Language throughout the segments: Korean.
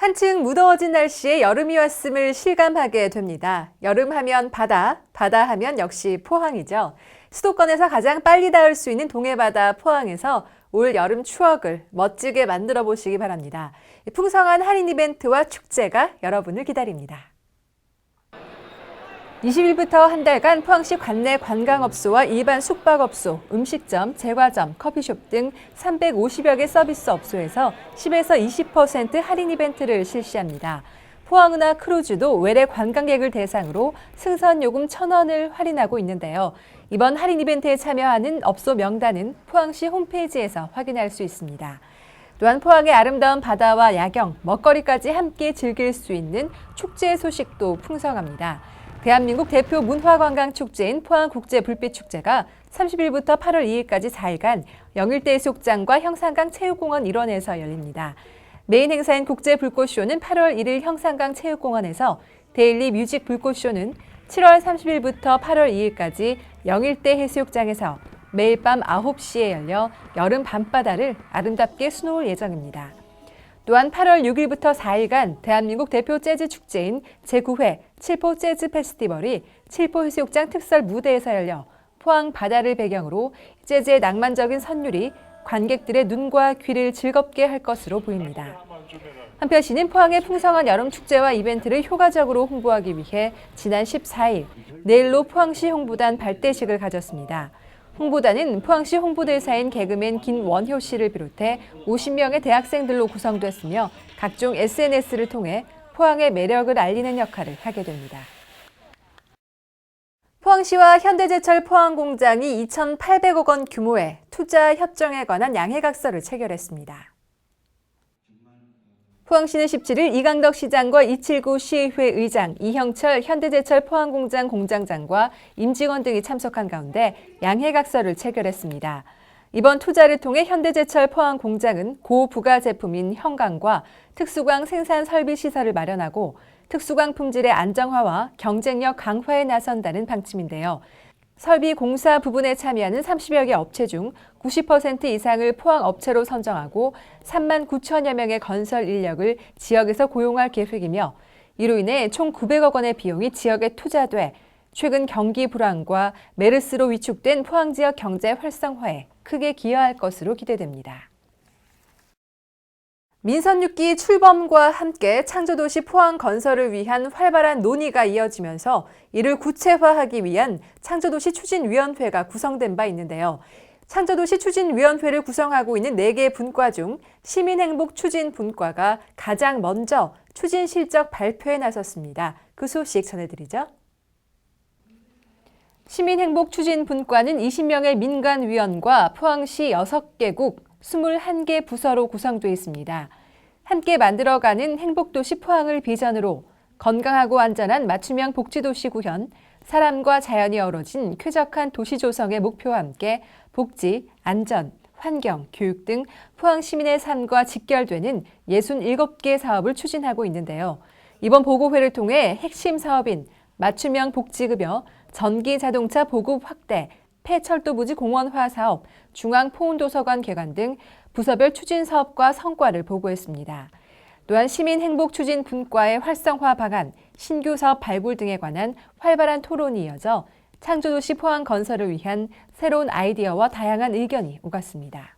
한층 무더워진 날씨에 여름이 왔음을 실감하게 됩니다. 여름하면 바다, 바다하면 역시 포항이죠. 수도권에서 가장 빨리 닿을 수 있는 동해바다 포항에서 올 여름 추억을 멋지게 만들어 보시기 바랍니다. 풍성한 할인 이벤트와 축제가 여러분을 기다립니다. 20일부터 한 달간 포항시 관내 관광업소와 일반 숙박업소, 음식점, 제과점, 커피숍 등 350여 개 서비스 업소에서 10에서 20% 할인 이벤트를 실시합니다. 포항은하 크루즈도 외래 관광객을 대상으로 승선 요금 1,000원을 할인하고 있는데요. 이번 할인 이벤트에 참여하는 업소 명단은 포항시 홈페이지에서 확인할 수 있습니다. 또한 포항의 아름다운 바다와 야경, 먹거리까지 함께 즐길 수 있는 축제 소식도 풍성합니다. 대한민국 대표 문화관광축제인 포항국제불빛축제가 30일부터 8월 2일까지 4일간 영일대 해수욕장과 형산강 체육공원 일원에서 열립니다. 메인 행사인 국제불꽃쇼는 8월 1일 형산강 체육공원에서, 데일리 뮤직 불꽃쇼는 7월 30일부터 8월 2일까지 영일대 해수욕장에서 매일 밤 9시에 열려 여름 밤바다를 아름답게 수놓을 예정입니다. 또한 8월 6일부터 4일간 대한민국 대표 재즈 축제인 제9회 칠포 재즈 페스티벌이 칠포 해수욕장 특설 무대에서 열려 포항 바다를 배경으로 재즈의 낭만적인 선율이 관객들의 눈과 귀를 즐겁게 할 것으로 보입니다. 한편 시는 포항의 풍성한 여름 축제와 이벤트를 효과적으로 홍보하기 위해 지난 14일 내일로 포항시 홍보단 발대식을 가졌습니다. 홍보단은 포항시 홍보대사인 개그맨 김원효 씨를 비롯해 50명의 대학생들로 구성됐으며 각종 SNS를 통해 포항의 매력을 알리는 역할을 하게 됩니다. 포항시와 현대제철 포항공장이 2,800억 원 규모의 투자 협정에 관한 양해각서를 체결했습니다. 포항시는 17일 이강덕 시장과 이칠구 시의회 의장, 이형철 현대제철 포항공장 공장장과 임직원 등이 참석한 가운데 양해각서를 체결했습니다. 이번 투자를 통해 현대제철 포항공장은 고부가 제품인 형광과 특수광 생산 설비 시설을 마련하고 특수광 품질의 안정화와 경쟁력 강화에 나선다는 방침인데요. 설비 공사 부분에 참여하는 30여 개 업체 중 90% 이상을 포항 업체로 선정하고 3만 9천여 명의 건설 인력을 지역에서 고용할 계획이며, 이로 인해 총 900억 원의 비용이 지역에 투자돼 최근 경기 불황과 메르스로 위축된 포항 지역 경제 활성화에 크게 기여할 것으로 기대됩니다. 민선 6기 출범과 함께 창조도시 포항 건설을 위한 활발한 논의가 이어지면서 이를 구체화하기 위한 창조도시 추진위원회가 구성된 바 있는데요. 창조도시 추진위원회를 구성하고 있는 4개 분과 중 시민행복추진분과가 가장 먼저 추진 실적 발표에 나섰습니다. 그 소식 전해드리죠. 시민행복추진분과는 20명의 민간위원과 포항시 6개국 21개 부서로 구성되어 있습니다. 함께 만들어가는 행복도시 포항을 비전으로 건강하고 안전한 맞춤형 복지도시 구현, 사람과 자연이 어우러진 쾌적한 도시 조성의 목표와 함께 복지, 안전, 환경, 교육 등 포항 시민의 삶과 직결되는 67개 사업을 추진하고 있는데요. 이번 보고회를 통해 핵심 사업인 맞춤형 복지급여, 전기자동차 보급 확대, 폐철도부지 공원화 사업, 중앙포운도서관 개관 등 부서별 추진 사업과 성과를 보고했습니다. 또한 시민행복추진분과의 활성화 방안, 신규 사업 발굴 등에 관한 활발한 토론이 이어져 창조도시 포항 건설을 위한 새로운 아이디어와 다양한 의견이 오갔습니다.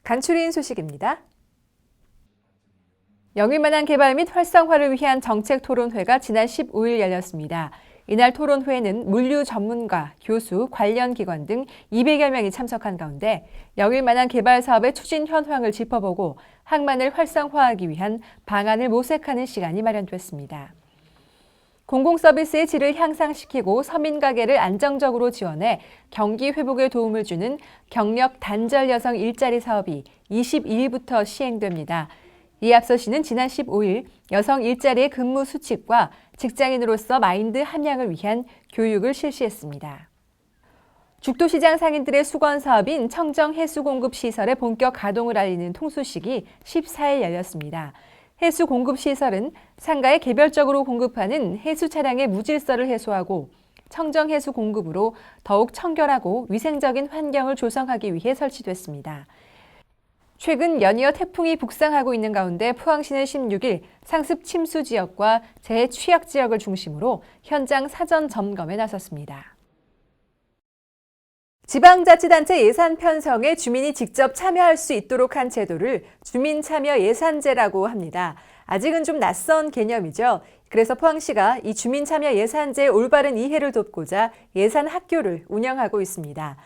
간추린 소식입니다. 영일만한 개발 및 활성화를 위한 정책 토론회가 지난 15일 열렸습니다. 이날 토론회에는 물류 전문가, 교수, 관련 기관 등 200여 명이 참석한 가운데 영일만한 개발 사업의 추진 현황을 짚어보고 항만을 활성화하기 위한 방안을 모색하는 시간이 마련됐습니다. 공공서비스의 질을 향상시키고 서민 가게를 안정적으로 지원해 경기 회복에 도움을 주는 경력 단절 여성 일자리 사업이 22일부터 시행됩니다. 이에 앞서 시는 지난 15일 여성 일자리의 근무 수칙과 직장인으로서 마인드 함양을 위한 교육을 실시했습니다. 죽도시장 상인들의 수건 사업인 청정 해수공급시설의 본격 가동을 알리는 통수식이 14일 열렸습니다. 해수공급시설은 상가에 개별적으로 공급하는 해수 차량의 무질서를 해소하고 청정 해수 공급으로 더욱 청결하고 위생적인 환경을 조성하기 위해 설치됐습니다. 최근 연이어 태풍이 북상하고 있는 가운데 포항시는 16일 상습 침수 지역과 재해 취약 지역을 중심으로 현장 사전 점검에 나섰습니다. 지방자치단체 예산 편성에 주민이 직접 참여할 수 있도록 한 제도를 주민참여예산제라고 합니다. 아직은 좀 낯선 개념이죠. 그래서 포항시가 이 주민참여예산제의 올바른 이해를 돕고자 예산학교를 운영하고 있습니다.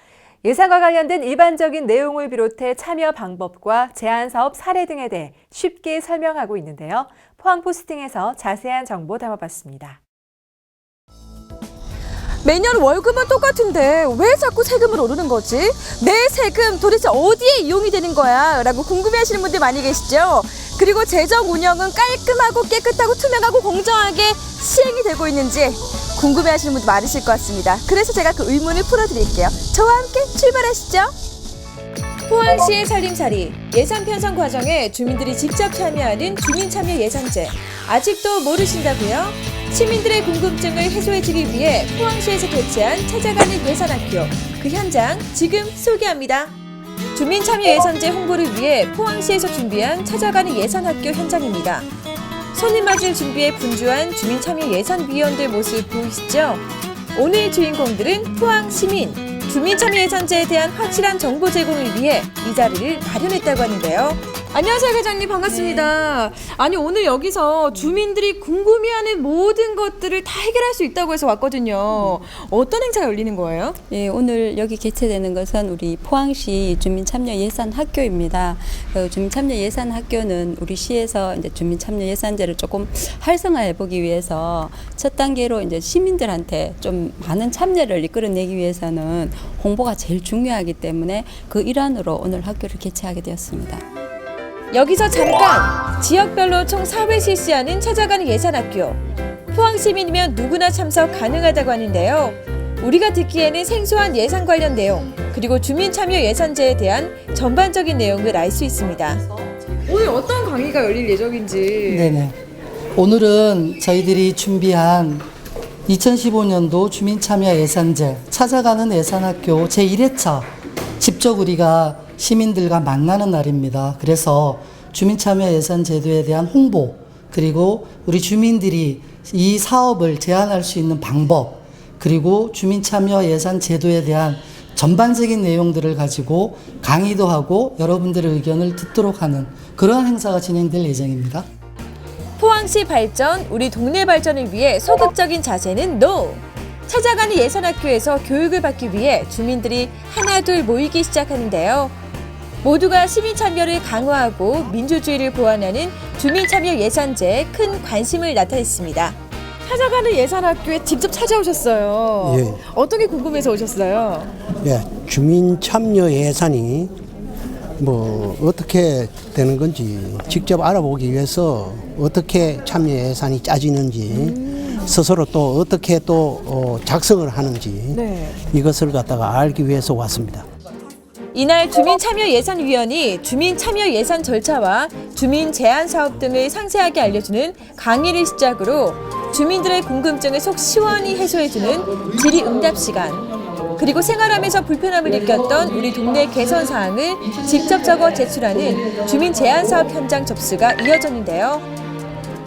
예산과 관련된 일반적인 내용을 비롯해 참여 방법과 제안사업 사례 등에 대해 쉽게 설명하고 있는데요. 포항포스팅에서 자세한 정보 담아봤습니다. 매년 월급은 똑같은데 왜 자꾸 세금을 오르는 거지? 내 세금 도대체 어디에 이용이 되는 거야? 라고 궁금해하시는 분들 많이 계시죠? 그리고 재정 운영은 깔끔하고 깨끗하고 투명하고 공정하게 시행이 되고 있는지 궁금해하시는 분들 많으실 것 같습니다. 그래서 제가 그 의문을 풀어드릴게요. 저와 함께 출발하시죠. 포항시의 살림살이 예산 편성 과정에 주민들이 직접 참여하는 주민참여예산제 아직도 모르신다고요? 시민들의 궁금증을 해소해주기 위해 포항시에서 개최한 찾아가는 예산학교 그 현장 지금 소개합니다. 주민참여예산제 홍보를 위해 포항시에서 준비한 찾아가는 예산학교 현장입니다. 손님 맞을 준비에 분주한 주민참여예산위원들 모습 보이시죠? 오늘 주인공들은 포항시민, 주민참여예산제에 대한 확실한 정보 제공을 위해 이 자리를 마련했다고 하는데요. 안녕하세요, 회장님. 반갑습니다. 아니, 오늘 여기서 주민들이 궁금해하는 모든 것들을 다 해결할 수 있다고 해서 왔거든요. 어떤 행사가 열리는 거예요? 예, 오늘 여기 개최되는 것은 우리 포항시 주민참여예산학교입니다. 주민참여예산학교는 우리 시에서 이제 주민참여예산제를 조금 활성화해보기 위해서 첫 단계로 이제 시민들한테 좀 많은 참여를 이끌어내기 위해서는 홍보가 제일 중요하기 때문에 그 일환으로 오늘 학교를 개최하게 되었습니다. 여기서 잠깐! 지역별로 총 4회 실시하는 찾아가는 예산학교. 포항시민이면 누구나 참석 가능하다고 하는데요. 우리가 듣기에는 생소한 예산 관련 내용, 그리고 주민참여예산제에 대한 전반적인 내용을 알 수 있습니다. 오늘 어떤 강의가 열릴 예정인지. 네네. 오늘은 저희들이 준비한 2015년도 주민참여예산제 찾아가는 예산학교 제1회차 직접 우리가 시민들과 만나는 날입니다. 그래서 주민참여예산제도에 대한 홍보 그리고 우리 주민들이 이 사업을 제안할 수 있는 방법 그리고 주민참여예산제도에 대한 전반적인 내용들을 가지고 강의도 하고 여러분들의 의견을 듣도록 하는 그런 행사가 진행될 예정입니다. 포항시 발전, 우리 동네 발전을 위해 소극적인 자세는 NO! 찾아가는 예산학교에서 교육을 받기 위해 주민들이 하나둘 모이기 시작하는데요. 모두가 시민 참여를 강화하고 민주주의를 보완하는 주민참여예산제에 큰 관심을 나타냈습니다. 찾아가는 예산학교에 직접 찾아오셨어요. 예. 어떤 게 궁금해서 오셨어요? 예, 주민 참여 예산이 뭐 어떻게 되는 건지 직접 알아보기 위해서 어떻게 참여 예산이 짜지는지 스스로 또 어떻게 또 작성을 하는지 네. 이것을 갖다가 알기 위해서 왔습니다. 이날 주민참여예산위원이 주민참여예산 절차와 주민 제안 사업 등을 상세하게 알려주는 강의를 시작으로 주민들의 궁금증을 속 시원히 해소해주는 질의응답 시간, 그리고 생활하면서 불편함을 느꼈던 우리 동네 개선 사항을 직접 적어 제출하는 주민 제안 사업 현장 접수가 이어졌는데요.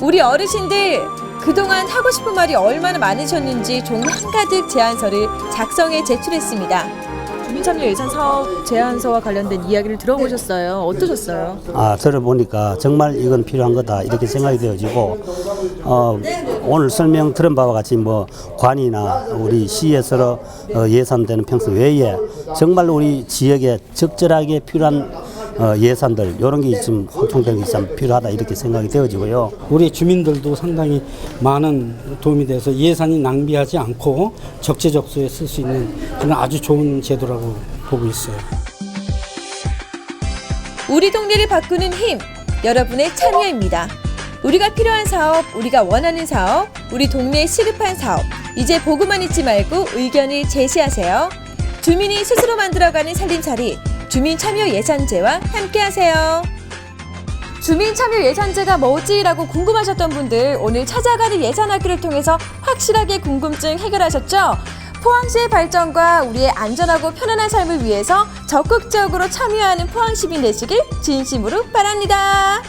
우리 어르신들 그동안 하고 싶은 말이 얼마나 많으셨는지 종이 한가득 제안서를 작성해 제출했습니다. 주민참여예산 사업 제안서와 관련된 이야기를 들어보셨어요? 어떠셨어요? 들어보니까 정말 이건 필요한 거다 이렇게 생각이 되어지고 오늘 설명 들은 바와 같이 뭐 관이나 우리 시에서 예산되는 평소 외에 정말 우리 지역에 적절하게 필요한 예산들 이런 게 좀 확충되는 게 참 필요하다 이렇게 생각이 되어지고요. 우리 주민들도 상당히 많은 도움이 돼서 예산이 낭비하지 않고 적재적소에 쓸 수 있는 그런 아주 좋은 제도라고 보고 있어요. 우리 동네를 바꾸는 힘, 여러분의 참여입니다. 우리가 필요한 사업, 우리가 원하는 사업, 우리 동네에 시급한 사업, 이제 보고만 있지 말고 의견을 제시하세요. 주민이 스스로 만들어가는 살림살이 주민참여예산제와 함께하세요. 주민참여예산제가 뭐지라고 궁금하셨던 분들 오늘 찾아가는 예산학교를 통해서 확실하게 궁금증 해결하셨죠? 포항시의 발전과 우리의 안전하고 편안한 삶을 위해서 적극적으로 참여하는 포항 시민 되시길 진심으로 바랍니다.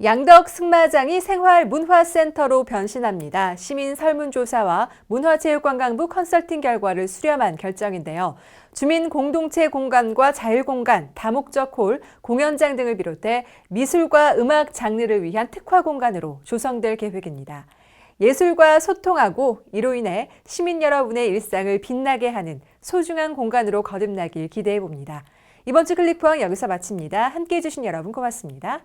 양덕 승마장이 생활문화센터로 변신합니다. 시민 설문조사와 문화체육관광부 컨설팅 결과를 수렴한 결정인데요. 주민 공동체 공간과 자율공간, 다목적 홀, 공연장 등을 비롯해 미술과 음악 장르를 위한 특화 공간으로 조성될 계획입니다. 예술과 소통하고 이로 인해 시민 여러분의 일상을 빛나게 하는 소중한 공간으로 거듭나길 기대해 봅니다. 이번 주 클릭포항 여기서 마칩니다. 함께해 주신 여러분 고맙습니다.